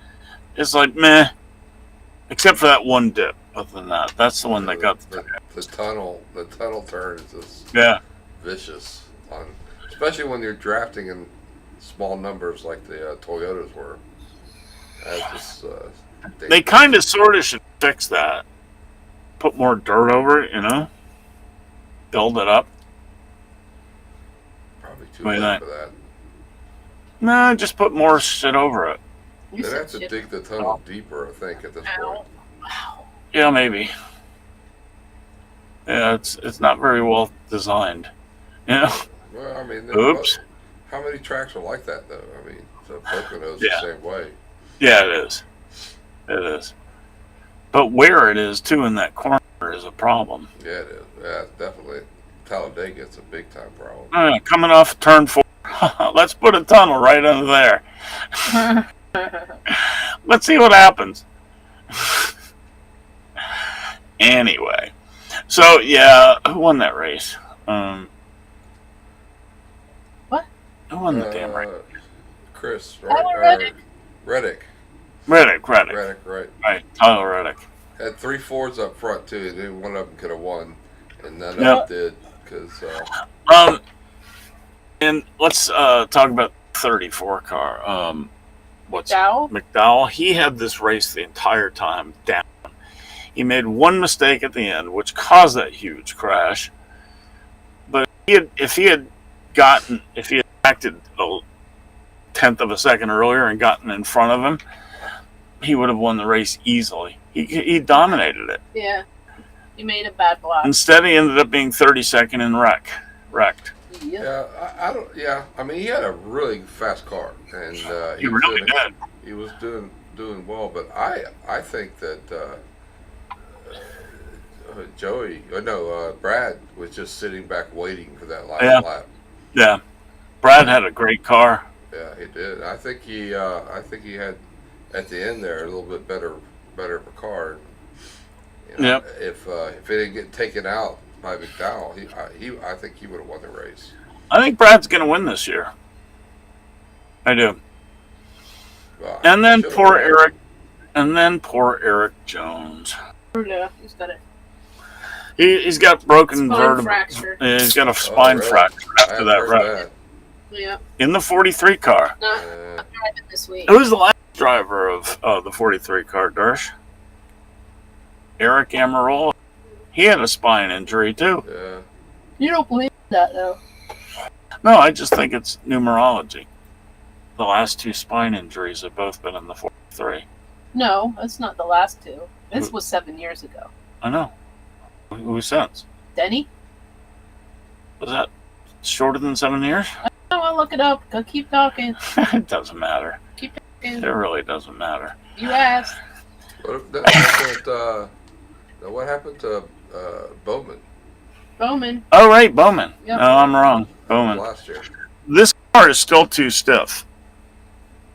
it's like, meh. Except for that one dip. Other than that, that's the one that got the tunnel. The tunnel turn is just vicious, especially when you're drafting in small numbers like the Toyotas were. That's just they kind of sort of should fix that. Put more dirt over it, build it up. Probably too What do you late think? for that. No, just put more shit over it. You They'd said have to shit. dig the tunnel deeper, I think, at this point. Ow. Wow. Yeah, maybe. Yeah, it's not very well designed. Well, I mean, Oops. How many tracks are like that, though? I mean, so Pocono's Yeah. the same way. Yeah, it is. It is. But where it is, too, in that corner is a problem. Yeah, it is. Yeah, definitely. Talladega, it's a big time problem. Coming off turn 4. Let's put a tunnel right under there. Let's see what happens. Anyway. So, yeah, who won that race? What? Who won the damn race? Chris, right? Tyler Reddick. Reddick, Reddick. right. Right, Tyler Reddick. Had 3 Fords up front, too, and one of them could have won, and none of them did, because... And let's talk about the 34 car. Dow? McDowell? He had this race the entire time down. He made one mistake at the end, which caused that huge crash. But if he had acted a 1/10 of a second earlier and gotten in front of him, he would have won the race easily. He dominated it. Yeah. He made a bad block. Instead, he ended up being 32nd and wrecked. Yep. Yeah, I don't... Yeah, I mean, he had a really fast car, and He really did. He was doing well, but I think that Brad was just sitting back waiting for that last lap. Yeah, Brad had a great car. Yeah, he did. I think he had at the end there a little bit better of a car. Yep. If it didn't get taken out by McDowell, I think he would have won the race. I think Brad's going to win this year. I do. Well, And then should've poor won. Eric. And then poor Eric Jones. Yeah, he's got it. He's got broken Spine vertebrae. fracture. He's got a spine really? fracture I after hadn't that heard wreck. Yeah. In the 43 car. Not that. driving this week. Who's the last driver of the 43 car, Dersh? Eric Amarola. He had a spine injury, too. Yeah. You don't believe that, though. No, I just think it's numerology. The last 2 spine injuries have both been in the 43. No, that's not the last 2. This was 7 years ago. I know. Who since? Denny? Was that shorter than 7 years? Oh, I'll look it up. Go keep talking. It doesn't matter. Keep talking. It really doesn't matter. You asked. What happened to Bowman Bowman. Oh, right, Bowman. Yep. No, I'm wrong. Bowman. last year? This car is still too stiff.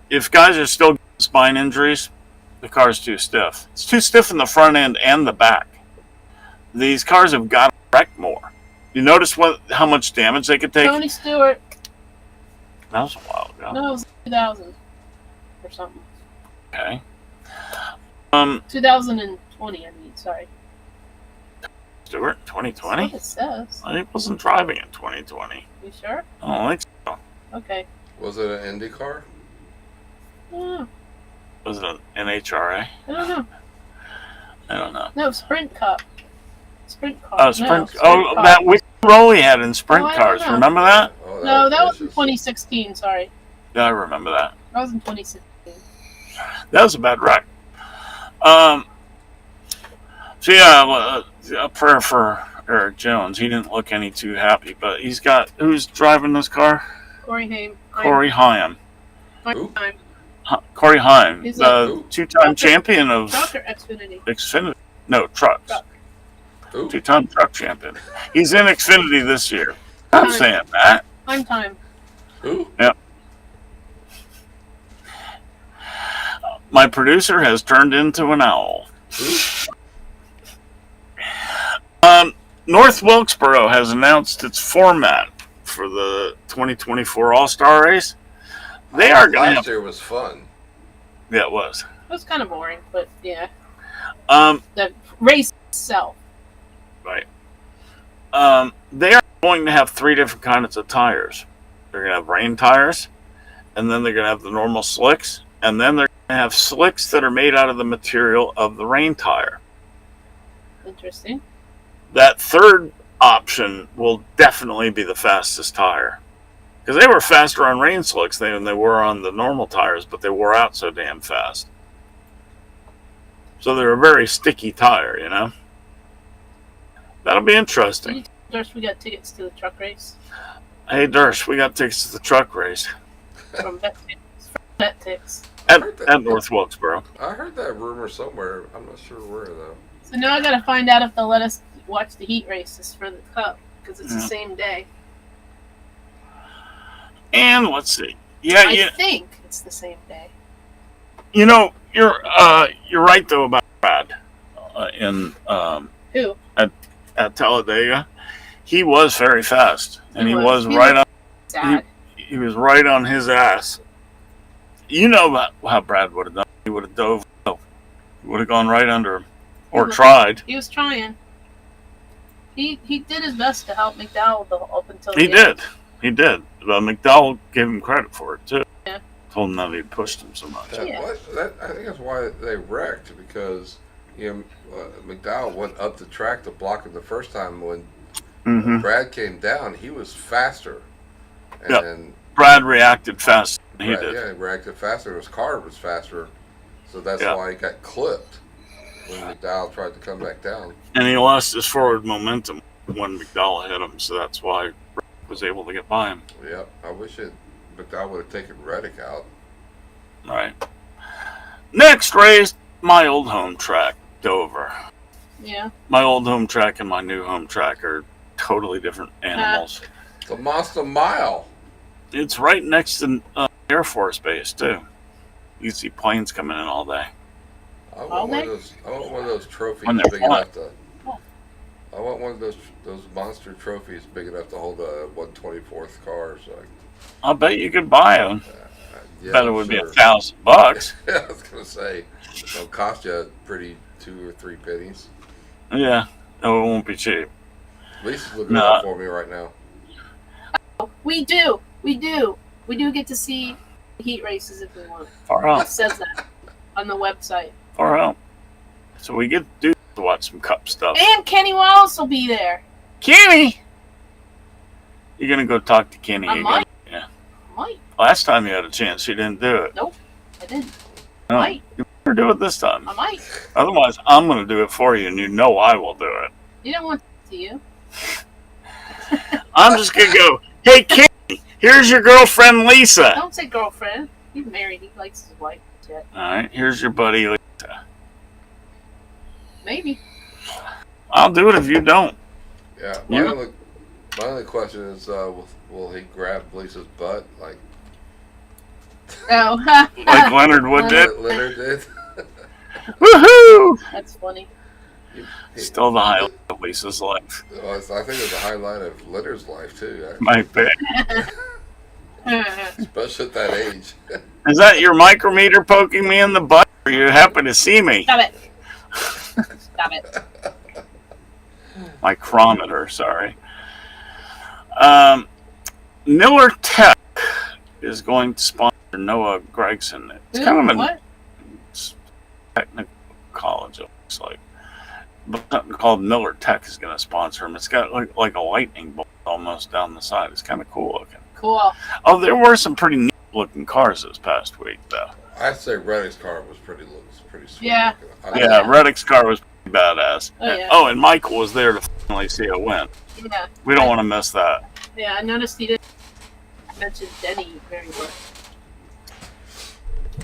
If guys are still getting spine injuries, the car's too stiff. It's too stiff in the front end and the back. These cars have got to wreck more. You notice how much damage they could take? Tony Stewart. That was a while ago. No, it was 2000 or something. Okay. 2020, I mean, sorry. Stewart in 2020? That's what it says. He wasn't driving in 2020. You sure? I don't think so. Okay. Was it an Indy car? I don't know. Was it an NHRA? I don't know. I don't know. No, Sprint Cup. Sprint car. Oh, Sprint. No, Sprint Oh, car. that Wick role he had in Sprint Oh, I don't cars. know. Remember that? Oh, No, that was in vicious. 2016. Sorry, Yeah, I remember that. that was in 2016. That was a bad wreck. So yeah, a prayer for Eric Jones. He didn't look any too happy, but he's got who's driving this car? Corey Haim. Corey Haim. Who? Corey Haim, He's the two-time champion of Trucker Xfinity. Xfinity. No, trucks. Truck. Who? Two-time truck champion. He's in Xfinity this year. I'm Time. saying that. Time. Who? My producer has turned into an owl. Who? North Wilkesboro has announced its format for the 2024 All-Star race. They are going to Last have... year was fun. Yeah, it was. It was kind of boring, but yeah, Um, the race itself. right. They are going to have 3 different kinds of tires. They're going to have rain tires, and then they're going to have the normal slicks, and then they're going to have slicks that are made out of the material of the rain tire. Interesting. That third option will definitely be the fastest tire. Because they were faster on rain slicks than they were on the normal tires, but they wore out so damn fast. So they're a very sticky tire, you know? That'll be interesting. First, we got tickets to the truck race Hey, Dersh, we got tickets to the truck race from BetTix. at North Wilkesboro. I heard that rumor somewhere. I'm not sure where though. So now I got to find out if they'll let us watch the heat races for the Cup because it's the Yeah. same day. And let's see. Yeah, I yeah. think it's the same day. You know, you're right though about Brad in Who? at Talladega. He was very fast, and he was He right on. Sad. He was right on his ass. You know how Brad would have done. He would have dove. He would have gone right under him, or Mhm. tried. He was trying. He did his best to help McDowell up until He the end. did. He did. But McDowell gave him credit for it too. Yeah. Told him that he pushed him so much. Yeah. I think that's why they wrecked because McDowell went up the track to block him the first time when Mm-hmm. Brad came down. He was faster, and Yep. then Brad reacted faster than he Brad, did. yeah, he reacted faster. His car was faster, so that's Yeah. why he got clipped when McDowell tried to come back down. And he lost his forward momentum when McDowell hit him, so that's why Brad was able to get by him. Yep, I wish McDowell would have taken Reddick out. Right. Next race, my old home track, Dover. Yeah. My old home track and my new home track are totally different animals. The Monster Mile. It's right next to Air Force Base too. You can see planes coming in all day. I want All one of day? those. I want one of those trophies When they're big flying. enough to. I want one of those monster trophies big enough to hold a 1/24th car. So I'll bet you could buy them. yeah, Bet it would be sure. $1,000. Yeah, I was gonna say it'll cost you a pretty 2 or 3 pennies. Yeah, no, it won't be cheap. Lisa's looking No. it up for me right now. We do get to see heat races if we want. Far It out, says that on the website. far out. So we get to watch some cup stuff. And Kenny Wallace will be there. Kenny, you're gonna go talk to Kenny I again. might. Yeah. Might. Last time you had a chance, you didn't do it. I didn't. No, Might. you better do it this time. I might. Otherwise, I'm gonna do it for you, and you know I will do it. You don't want to see you. I'm just gonna go. Hey, Kenny, here's your girlfriend Lisa. Don't say girlfriend. He's married. He likes his wife. Shit. All right, here's your buddy Lisa. Maybe. I'll do it if you don't. Yeah. Yeah. My only question is, will he grab Lisa's butt like Oh, Like Leonard Wood did. Leonard did? Woohoo! that's funny. Still the highlight of Lisa's life. Well, I think it's a highlight of Leonard's life too, actually, Might be. especially at that age. Is that your micrometer poking me in the butt? Or are you happy to see me? Stop it. Stop it. Micrometer, sorry. Miller Tech is going to sponsor Noah Gregson. It's kind of a What? technical college, it looks like. But something called Miller Tech is going to sponsor him. It's got like a lightning bolt almost down the side. It's kind of cool looking. Cool. Oh, there were some pretty neat looking cars this past week, though. I'd say Reddick's car was pretty sweet. Yeah. looking. Yeah, Reddick's car was pretty badass. Oh, yeah. Oh, and Michael was there to finally see it win. Yeah. We don't want to miss that. Yeah, I noticed he didn't mention Denny very much.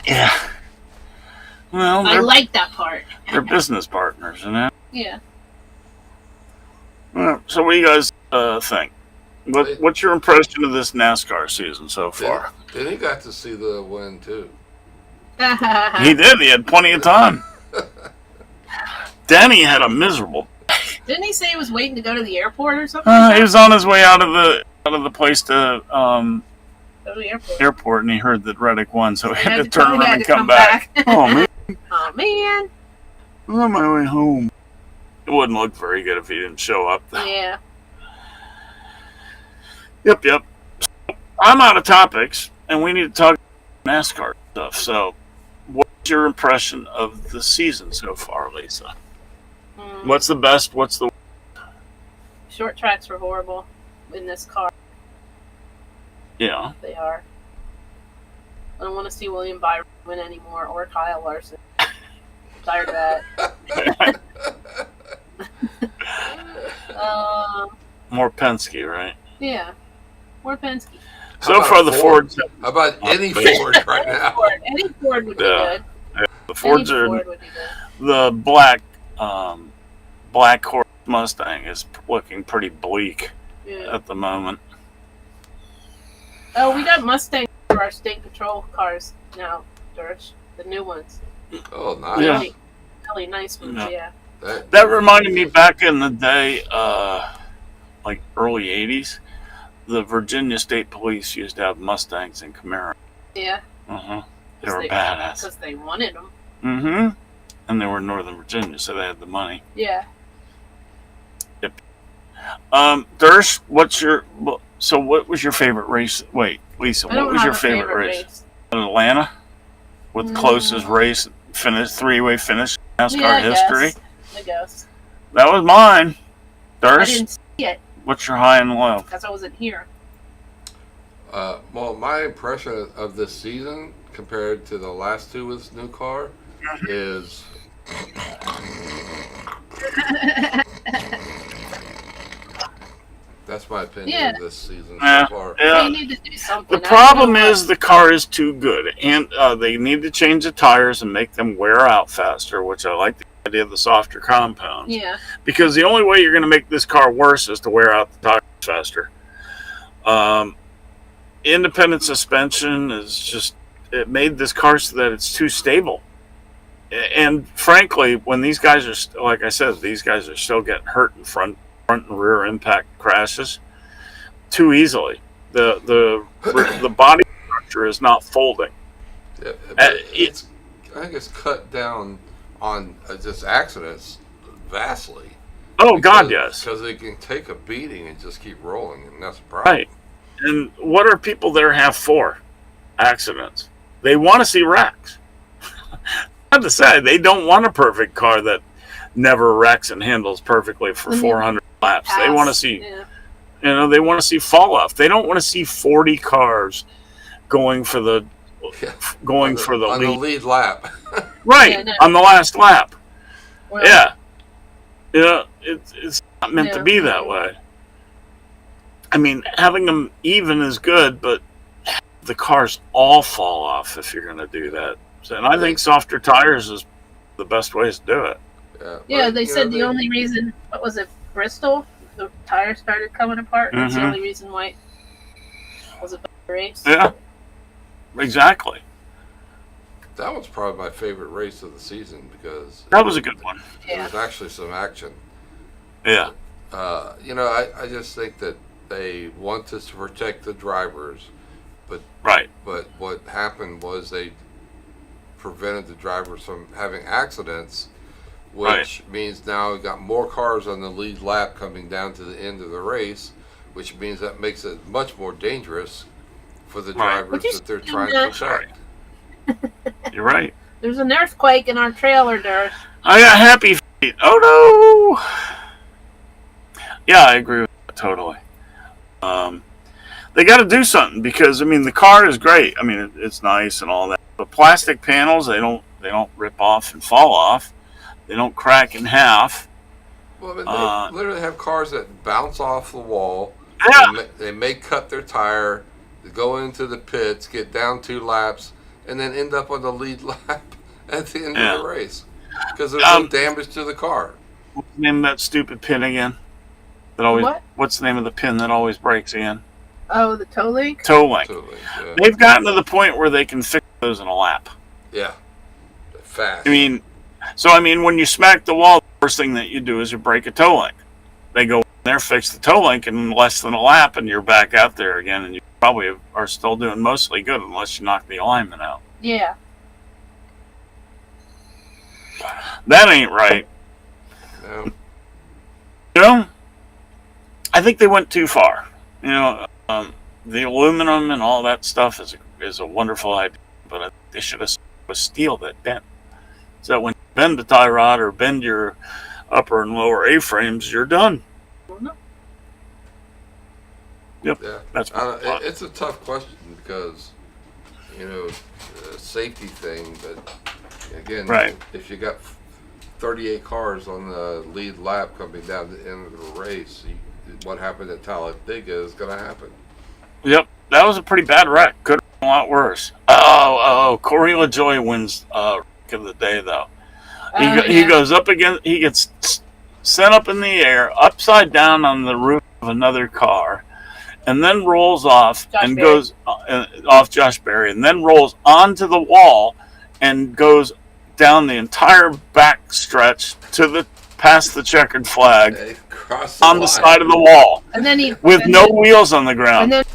Yeah. Well, I like that part. they're business partners, you know? Yeah. Well, so what do you guys think? What's your impression of this NASCAR season so far? Then he got to see the win too. He did. He had plenty of time. Danny had a miserable. Didn't he say he was waiting to go to the airport or something? He was on his way out of the place to Go to the airport. airport, and he heard that Reddick won, so he had to He turn around had and to come back. Oh man, Oh man. I'm on my way home. It wouldn't look very good if he didn't show up, though. Yeah. Yep. I'm out of topics, and we need to talk NASCAR stuff. So, what's your impression of the season so far, Lisa? What's the best? What's the Short tracks were horrible in this car. yeah? They are. I don't want to see William Byron win anymore or Kyle Larson. I'm tired of that. More Penske, right? Yeah. More Penske. So far, the Fords. How about any Ford right now? Any Ford would be Yeah. good. The Fords Any are Ford would be good. the black horse Mustang is looking pretty bleak Yeah. at the moment. Oh, we got Mustangs for our state patrol cars now, George. The new ones. Oh, nice. Yeah. Really nice ones, Yeah. yeah. That reminded me back in the day, like early '80s, the Virginia State Police used to have Mustangs and Camaros. Yeah. They were badass. Because they wanted them. And they were in Northern Virginia, so they had the money. Yeah. Durst, what was your favorite race? Wait, Lisa, I don't what was have your a favorite race? In Atlanta? With closest race finish, three-way finish in NASCAR history? I guess. That was mine. I Durst, didn't see it what's your high and low? because I wasn't here. Well, my impression of this season compared to the last two with this new car is that's my opinion of this season so far. They need to do something. The problem is the car is too good, and they need to change the tires and make them wear out faster, which I like the idea of the softer compounds. Yeah. Because the only way you're going to make this car worse is to wear out the tires faster. Independent suspension is just, it made this car so that it's too stable. And frankly, when these guys are, like I said, these guys are still getting hurt in front and rear impact crashes too easily. The body structure is not folding. Yeah, I think it's cut down on just accidents vastly. Oh, God, yes. Because they can take a beating and just keep rolling, and that's a problem. Right. And what are people there have for? Accidents. They want to see wrecks. I have to say, they don't want a perfect car that never wrecks and handles perfectly for 400 laps. They want to see, they want to see fall off. They don't want to see 40 cars going for the lead lap. Right, on the last lap. Well, It's not meant to be that way. I mean, having them even is good, but the cars all fall off if you're going to do that. And I think softer tires is the best way to do it. Yeah, they said the only reason, what was it, Bristol? The tires started coming apart. That's the only reason why it was a better race. Yeah, exactly. That was probably my favorite race of the season because that was a good one. There was actually some action. Yeah. I just think that they want us to protect the drivers, but what happened was they prevented the drivers from having accidents which means now we've got more cars on the lead lap coming down to the end of the race, which means that makes it much more dangerous for the drivers that they're trying to protect. You're right. There's an earthquake in our trailer, Dirt. I got happy feet. Oh no! Yeah, I agree with that totally. They got to do something because I mean the car is great. I mean it's nice and all that, but plastic panels they don't rip off and fall off. They don't crack in half. Well, I mean, they literally have cars that bounce off the wall. Yeah. They may cut their tire, go into the pits, get down 2 laps, and then end up on the lead lap at the end of the race because there's no damage to the car. What's the name of that stupid pin again? That always. What? What's the name of the pin that always breaks again? Oh, the toe link? Toe link. Yeah. They've gotten to the point where they can fix those in a lap. Yeah. Fast. I mean, when you smack the wall, the first thing that you do is you break a toe link. They go in there, fix the toe link in less than a lap, and you're back out there again, and you probably are still doing mostly good unless you knock the alignment out. Yeah. That ain't right. No. You know, I think they went too far. You know, the aluminum and all that stuff is a wonderful idea, but I think they should have with steel that bent. So that when you bend the tie rod or bend your upper and lower A-frames, you're done. Yep, Yeah. that's it's a tough question because, you know, safety thing, but again, if you got 38 cars on the lead lap coming down the end of the race, what happened at Talladega is going to happen. Yep, that was a pretty bad wreck. Could have been a lot worse. Corey LaJoy wins wreck of the day, though. He goes up against, he gets sent up in the air, upside down on the roof of another car, and then rolls off goes off Josh Berry, and then rolls onto the wall and goes down the entire back stretch to past the checkered flag on the side of the wall, and then with no wheels on the ground, and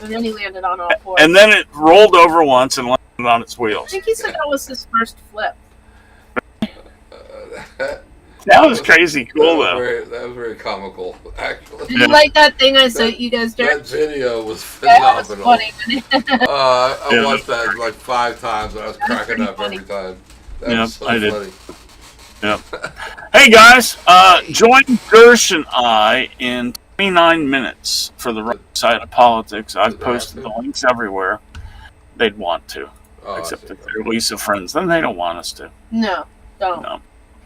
then he landed on all fours, and then it rolled over once and landed on its wheels. I think he said that was his first flip. That was crazy cool, though. That was very comical, actually. Did you like that thing I sent you guys, Dirt? That video was phenomenal. That was funny. I watched that like 5 times, and I was cracking up every time. That was so funny. Yep. Hey guys, join Gersh and I in 29 minutes for the right side of politics. I've posted the links everywhere. They'd want to, except if they're Lisa friends, then they don't want us to. No, don't. No.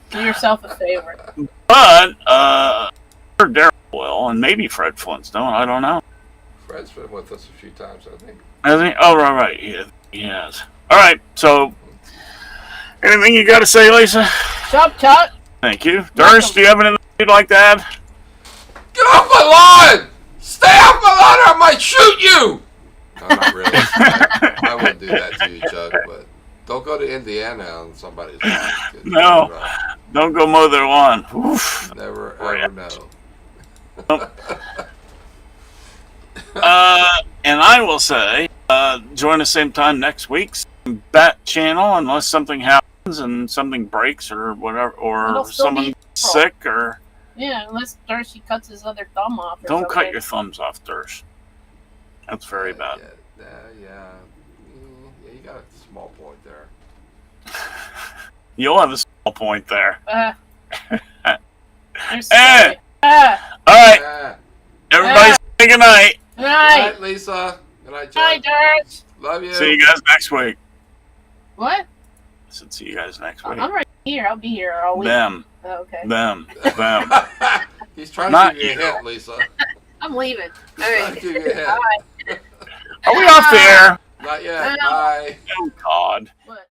Do yourself a favor. But Daryl will, and maybe Fred Flintstone. I don't know. Fred's been with us a few times, I think. Has he? Oh, right. He has. All right. So, anything you got to say, Lisa? Chop, chop. Thank you. Durst, do you have anything you'd like to add? Get off my lawn! Stay off my lawn or I might shoot you! No, not really. I wouldn't do that to you, Chuck, but don't go to Indiana on somebody's lawn. No, don't go mow their lawn. Oof. Never, ever know. And I will say, join us same time next week. Same Bat channel, unless something happens and something breaks or whatever, or someone's sick or... Yeah, unless Darcy cuts his other thumb off. Don't cut your thumbs off, Durst. That's very bad. Yeah, you got a small point there. You'll have a small point there. I'm sorry. All right. Everybody say good night. Good night. Good night, Lisa. Good night, Chuck. Good night, George. Love you. See you guys next week. What? I said see you guys next week. I'm right here. I'll be here all week. Them. Oh, okay. Them. He's trying to give you a hint, Lisa. I'm leaving. He's trying to give you a hint. Bye. Are we off the air? Not yet. Bye. Oh, God. What?